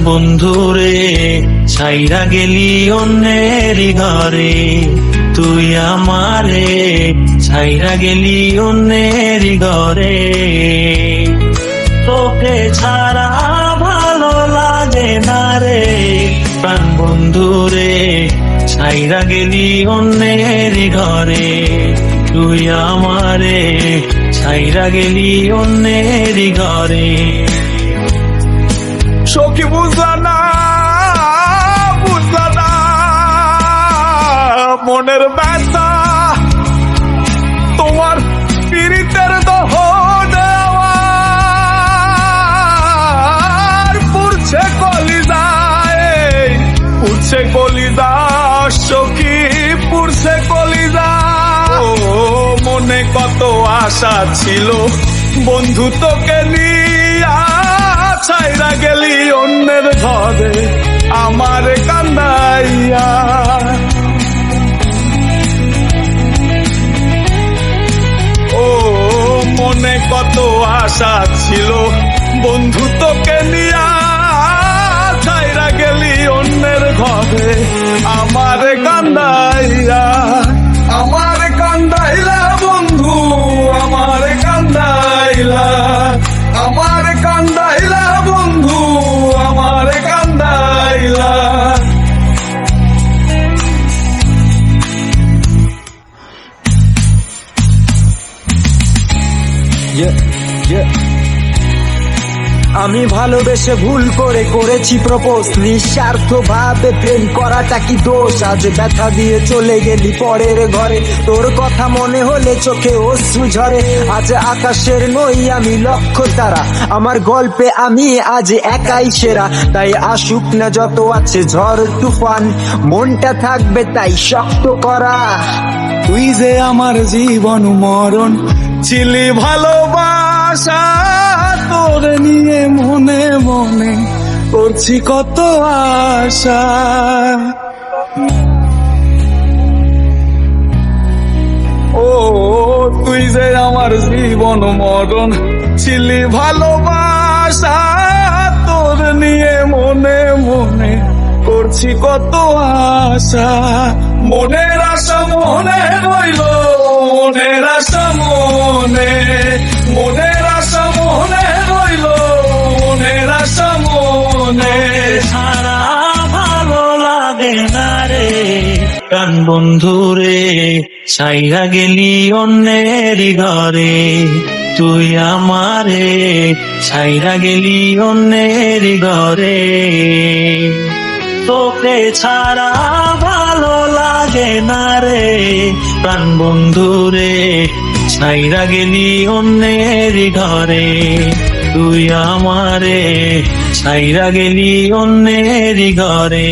বন্ধুরে ছাইরা গেলি অন্যের ঘরে, তুই আমারে ছাইরা গেলি অন্যের ঘরে। তোকে ছাড়া ভালো লাগে না রে প্রাণ বন্ধুরে, ছাইরা গেলি অন্যের ঘরে, তুই আমারে ছাইরা গেলি অন্যের ঘরে। সখী বুঝলা না মনের ব্যথা, তোমার পীড়িতের দহনে আমার পুড়ছে কলিজায়, পুড়ছে কলিজা সখী, পুড়ছে কলিজা। ও মনে কত আশা ছিল বন্ধু তোকে নিয়া, ছাইরা গেলি অন্যের ঘরে আমার কান্দাইয়া। ও মনে কত আশা ছিল বন্ধু তোকে নিয়া, ছাইরা গেলি অন্যের ঘরে আমার কান্দাইয়া। আমার কান্দাইলা বন্ধু, আমার কান্দাইলা, আমার কান্দাইলা বন্ধু, আমার কান্দাইলা। আমি ভালোবেসে ভুল করে করেছি প্রপোজ, নিঃস্বার্থ ভাবে প্রেম করাটা কি দোষ? আজ ব্যথা দিয়ে চলে গেলি পরের ঘরে, তোর কথা মনে হলে চোখে অশ্রু ঝরে। আজ আকাশের নই আমি লক্ষ্য তারা, আমার গল্পে আমি আজ একাই সেরা। তাই আসুক না যত আছে ঝড় তুফান, মনটা থাকবে তাই শক্ত করা। তুই যে আমার জীবন মরণ ছিলি ভালোবাসা, তোর নিয়ে মনে মনে করছি কত আশা। ও তুই যে আমার জীবন মরণ ছিলি ভালোবাসা, তোর নিয়ে মনে মনে করছি কত আশা। মনের আশা মনে রইল, মনের আশা মনে, মনের আশা মনে রইল, মনের আশা মনে। ছাড়া ভালো লাগে না রে প্রাণ বন্ধুরে, ছাইরা গেলি অন্যের ঘরে, তুই আমারে ছাইরা গেলি অন্যের ঘরে। তোকে ছাড়া ভালো লাগে না রে প্রাণ বন্ধুরে, ছাইরা গেলি অন্যের ঘরে, তুই আমারে ছাইরা গেলি অন্যের ঘরে।